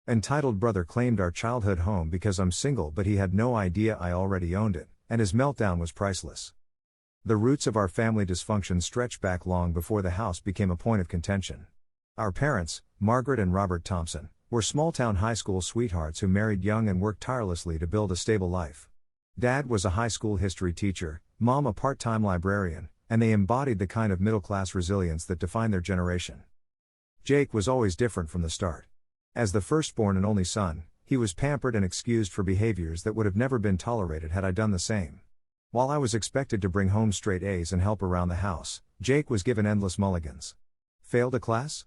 Entitled brother claimed our childhood home because I'm single, but he had no idea I already owned it, and his meltdown was priceless. The roots of our family dysfunction stretched back long before the house became a point of contention. Our parents, Margaret and Robert Thompson, were small-town high school sweethearts who married young and worked tirelessly to build a stable life. Dad was a high school history teacher, Mom a part-time librarian, and they embodied the kind of middle-class resilience that defined their generation. Jake was always different from the start. As the firstborn and only son, he was pampered and excused for behaviors that would have never been tolerated had I done the same. While I was expected to bring home straight A's and help around the house, Jake was given endless mulligans. Failed a class?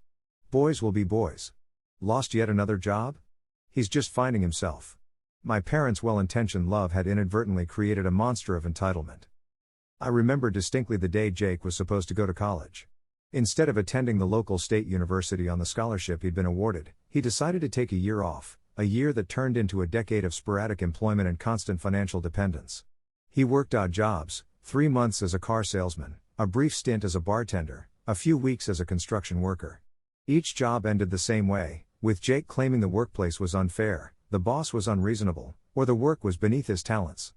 Boys will be boys. Lost yet another job? He's just finding himself. My parents' well-intentioned love had inadvertently created a monster of entitlement. I remember distinctly the day Jake was supposed to go to college. Instead of attending the local state university on the scholarship he'd been awarded, he decided to take a year off, a year that turned into a decade of sporadic employment and constant financial dependence. He worked odd jobs, 3 months as a car salesman, a brief stint as a bartender, a few weeks as a construction worker. Each job ended the same way, with Jake claiming the workplace was unfair, the boss was unreasonable, or the work was beneath his talents.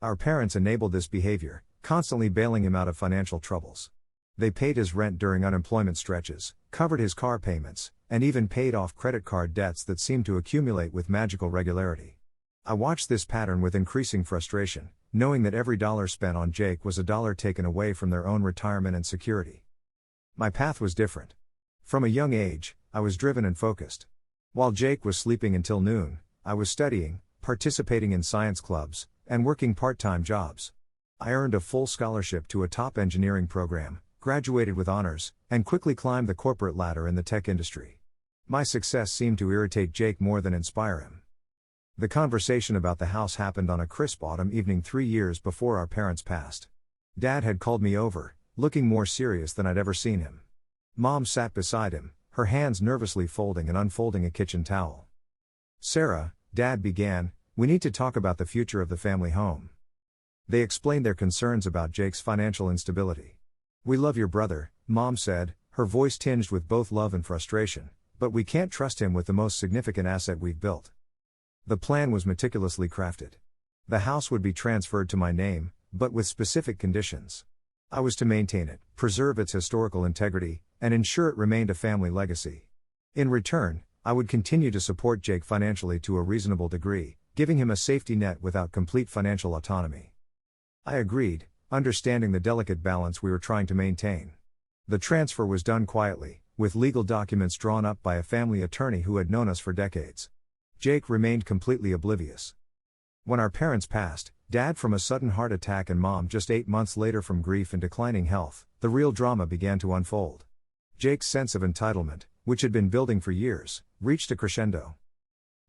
Our parents enabled this behavior, constantly bailing him out of financial troubles. They paid his rent during unemployment stretches, covered his car payments, and even paid off credit card debts that seemed to accumulate with magical regularity. I watched this pattern with increasing frustration, knowing that every dollar spent on Jake was a dollar taken away from their own retirement and security. My path was different. From a young age, I was driven and focused. While Jake was sleeping until noon, I was studying, participating in science clubs, and working part-time jobs. I earned a full scholarship to a top engineering program, graduated with honors, and quickly climbed the corporate ladder in the tech industry. My success seemed to irritate Jake more than inspire him. The conversation about the house happened on a crisp autumn evening 3 years before our parents passed. Dad had called me over, looking more serious than I'd ever seen him. Mom sat beside him, her hands nervously folding and unfolding a kitchen towel. "Sarah," Dad began, "we need to talk about the future of the family home." They explained their concerns about Jake's financial instability. "We love your brother," Mom said, her voice tinged with both love and frustration, "but we can't trust him with the most significant asset we've built." The plan was meticulously crafted. The house would be transferred to my name, but with specific conditions. I was to maintain it, preserve its historical integrity, and ensure it remained a family legacy. In return, I would continue to support Jake financially to a reasonable degree, giving him a safety net without complete financial autonomy. I agreed, understanding the delicate balance we were trying to maintain. The transfer was done quietly, with legal documents drawn up by a family attorney who had known us for decades. Jake remained completely oblivious. When our parents passed, Dad from a sudden heart attack and Mom just 8 months later from grief and declining health, the real drama began to unfold. Jake's sense of entitlement, which had been building for years, reached a crescendo.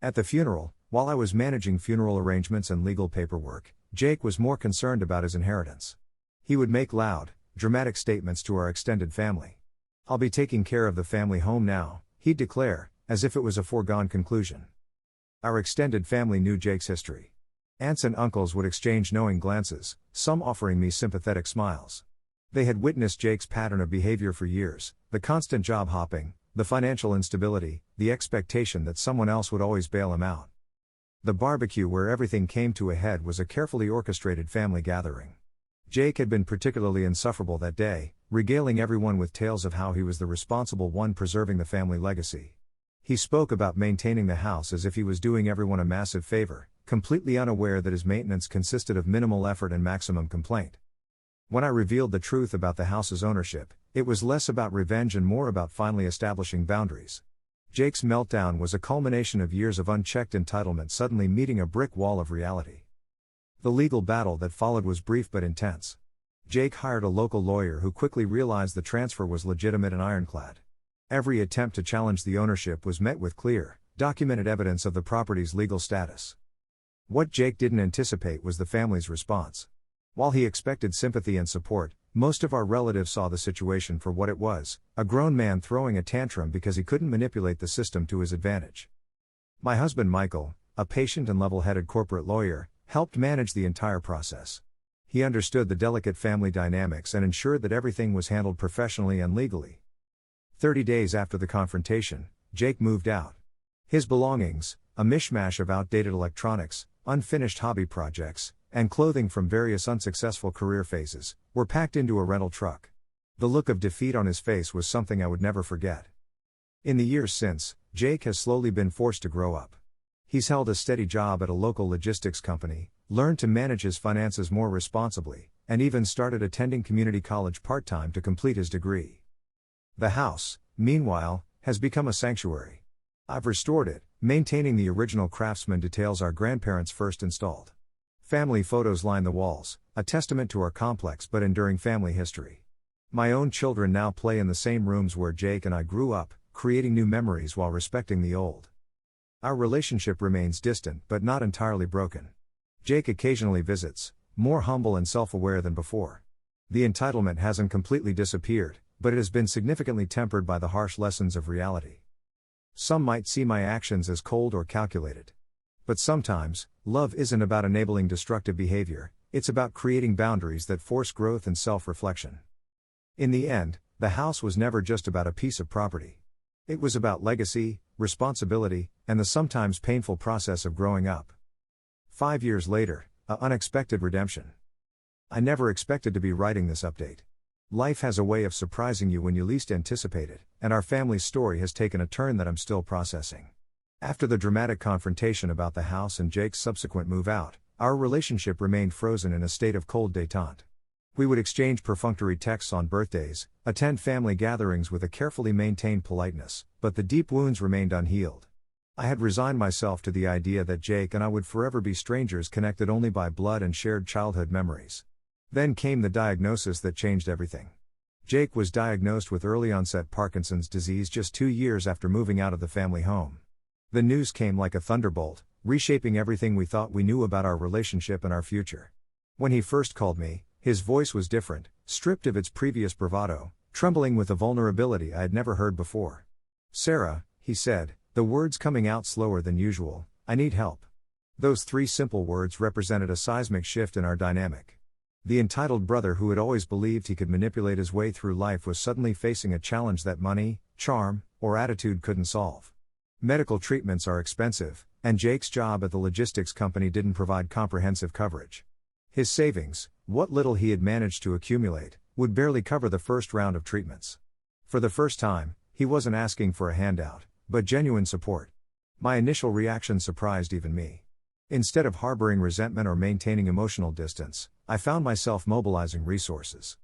At the funeral, while I was managing funeral arrangements and legal paperwork, Jake was more concerned about his inheritance. He would make loud, dramatic statements to our extended family. "I'll be taking care of the family home now," he'd declare, as if it was a foregone conclusion. Our extended family knew Jake's history. Aunts and uncles would exchange knowing glances, some offering me sympathetic smiles. They had witnessed Jake's pattern of behavior for years, the constant job hopping, the financial instability, the expectation that someone else would always bail him out. The barbecue where everything came to a head was a carefully orchestrated family gathering. Jake had been particularly insufferable that day, regaling everyone with tales of how he was the responsible one preserving the family legacy. He spoke about maintaining the house as if he was doing everyone a massive favor, completely unaware that his maintenance consisted of minimal effort and maximum complaint. When I revealed the truth about the house's ownership, it was less about revenge and more about finally establishing boundaries. Jake's meltdown was a culmination of years of unchecked entitlement suddenly meeting a brick wall of reality. The legal battle that followed was brief but intense. Jake hired a local lawyer who quickly realized the transfer was legitimate and ironclad. Every attempt to challenge the ownership was met with clear, documented evidence of the property's legal status. What Jake didn't anticipate was the family's response. While he expected sympathy and support, most of our relatives saw the situation for what it was, a grown man throwing a tantrum because he couldn't manipulate the system to his advantage. My husband Michael, a patient and level-headed corporate lawyer, helped manage the entire process. He understood the delicate family dynamics and ensured that everything was handled professionally and legally. 30 days after the confrontation, Jake moved out. His belongings, a mishmash of outdated electronics, unfinished hobby projects, and clothing from various unsuccessful career phases, were packed into a rental truck. The look of defeat on his face was something I would never forget. In the years since, Jake has slowly been forced to grow up. He's held a steady job at a local logistics company, learned to manage his finances more responsibly, and even started attending community college part-time to complete his degree. The house, meanwhile, has become a sanctuary. I've restored it, maintaining the original craftsman details our grandparents first installed. Family photos line the walls, a testament to our complex but enduring family history. My own children now play in the same rooms where Jake and I grew up, creating new memories while respecting the old. Our relationship remains distant but not entirely broken. Jake occasionally visits, more humble and self-aware than before. The entitlement hasn't completely disappeared, but it has been significantly tempered by the harsh lessons of reality. Some might see my actions as cold or calculated. But sometimes, love isn't about enabling destructive behavior, it's about creating boundaries that force growth and self-reflection. In the end, the house was never just about a piece of property. It was about legacy, responsibility, and the sometimes painful process of growing up. 5 years later, an unexpected redemption. I never expected to be writing this update. Life has a way of surprising you when you least anticipate it, and our family's story has taken a turn that I'm still processing. After the dramatic confrontation about the house and Jake's subsequent move out, our relationship remained frozen in a state of cold détente. We would exchange perfunctory texts on birthdays, attend family gatherings with a carefully maintained politeness, but the deep wounds remained unhealed. I had resigned myself to the idea that Jake and I would forever be strangers connected only by blood and shared childhood memories. Then came the diagnosis that changed everything. Jake was diagnosed with early-onset Parkinson's disease just 2 years after moving out of the family home. The news came like a thunderbolt, reshaping everything we thought we knew about our relationship and our future. When he first called me, his voice was different, stripped of its previous bravado, trembling with a vulnerability I had never heard before. "Sarah," he said, the words coming out slower than usual, "I need help." Those 3 simple words represented a seismic shift in our dynamic. The entitled brother who had always believed he could manipulate his way through life was suddenly facing a challenge that money, charm, or attitude couldn't solve. Medical treatments are expensive, and Jake's job at the logistics company didn't provide comprehensive coverage. His savings, what little he had managed to accumulate, would barely cover the first round of treatments. For the first time, he wasn't asking for a handout, but genuine support. My initial reaction surprised even me. Instead of harboring resentment or maintaining emotional distance, I found myself mobilizing resources.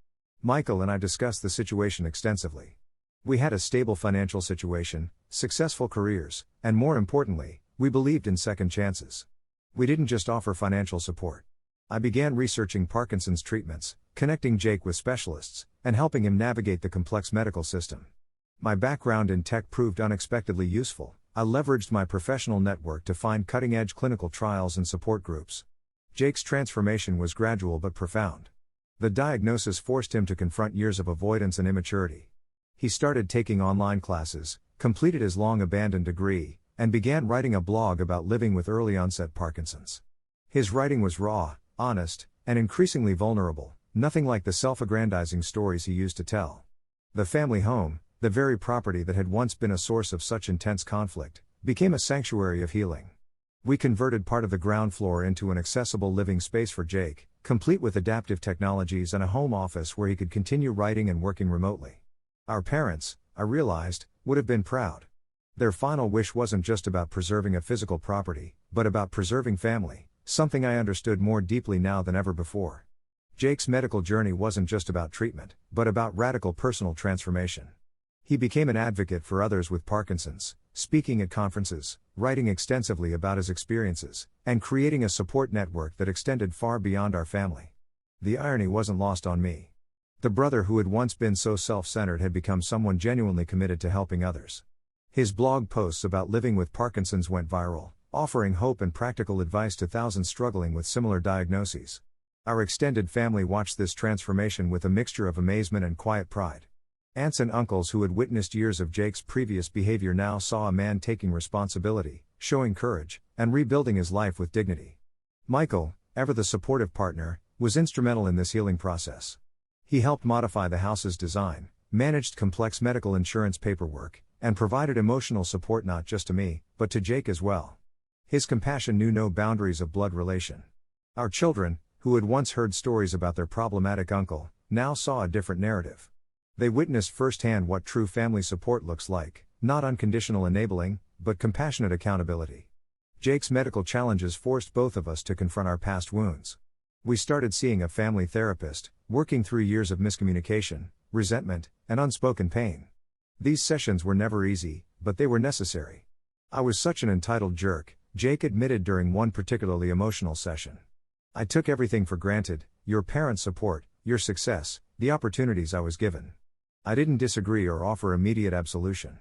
Michael and I discussed the situation extensively. We had a stable financial situation, successful careers, and more importantly, we believed in second chances. We didn't just offer financial support. I began researching Parkinson's treatments, connecting Jake with specialists, and helping him navigate the complex medical system. My background in tech proved unexpectedly useful. I leveraged my professional network to find cutting-edge clinical trials and support groups. Jake's transformation was gradual but profound. The diagnosis forced him to confront years of avoidance and immaturity. He started taking online classes, completed his long-abandoned degree, and began writing a blog about living with early-onset Parkinson's. His writing was raw, honest, and increasingly vulnerable, nothing like the self-aggrandizing stories he used to tell. The family home, the very property that had once been a source of such intense conflict, became a sanctuary of healing. We converted part of the ground floor into an accessible living space for Jake, complete with adaptive technologies and a home office where he could continue writing and working remotely. Our parents, I realized, would have been proud. Their final wish wasn't just about preserving a physical property, but about preserving family, something I understood more deeply now than ever before. Jake's medical journey wasn't just about treatment, but about radical personal transformation. He became an advocate for others with Parkinson's, speaking at conferences, writing extensively about his experiences, and creating a support network that extended far beyond our family. The irony wasn't lost on me. The brother who had once been so self-centered had become someone genuinely committed to helping others. His blog posts about living with Parkinson's went viral, offering hope and practical advice to thousands struggling with similar diagnoses. Our extended family watched this transformation with a mixture of amazement and quiet pride. Aunts and uncles who had witnessed years of Jake's previous behavior now saw a man taking responsibility, showing courage, and rebuilding his life with dignity. Michael, ever the supportive partner, was instrumental in this healing process. He helped modify the house's design, managed complex medical insurance paperwork, and provided emotional support not just to me, but to Jake as well. His compassion knew no boundaries of blood relation. Our children, who had once heard stories about their problematic uncle, now saw a different narrative. They witnessed firsthand what true family support looks like, not unconditional enabling, but compassionate accountability. Jake's medical challenges forced both of us to confront our past wounds. We started seeing a family therapist, working through years of miscommunication, resentment, and unspoken pain. These sessions were never easy, but they were necessary. I was such an entitled jerk, Jake admitted during one particularly emotional session. I took everything for granted, your parents' support, your success, the opportunities I was given. I didn't disagree or offer immediate absolution.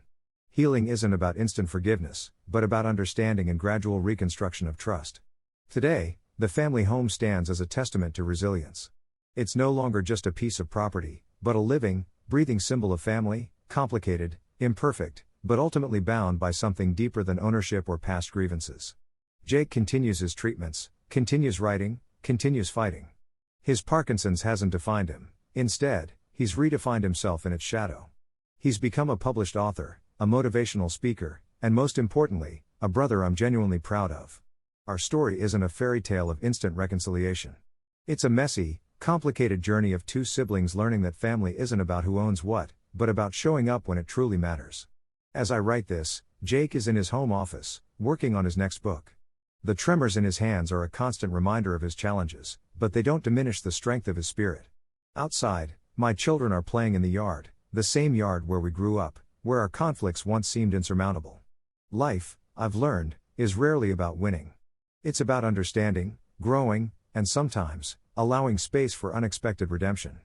Healing isn't about instant forgiveness, but about understanding and gradual reconstruction of trust. Today, the family home stands as a testament to resilience. It's no longer just a piece of property, but a living, breathing symbol of family, complicated, imperfect, but ultimately bound by something deeper than ownership or past grievances. Jake continues his treatments, continues writing, continues fighting. His Parkinson's hasn't defined him. Instead, he's redefined himself in its shadow. He's become a published author, a motivational speaker, and most importantly, a brother I'm genuinely proud of. Our story isn't a fairy tale of instant reconciliation. It's a messy, complicated journey of two siblings learning that family isn't about who owns what, but about showing up when it truly matters. As I write this, Jake is in his home office, working on his next book. The tremors in his hands are a constant reminder of his challenges, but they don't diminish the strength of his spirit. Outside, my children are playing in the yard, the same yard where we grew up, where our conflicts once seemed insurmountable. Life, I've learned, is rarely about winning. It's about understanding, growing, and sometimes, allowing space for unexpected redemption.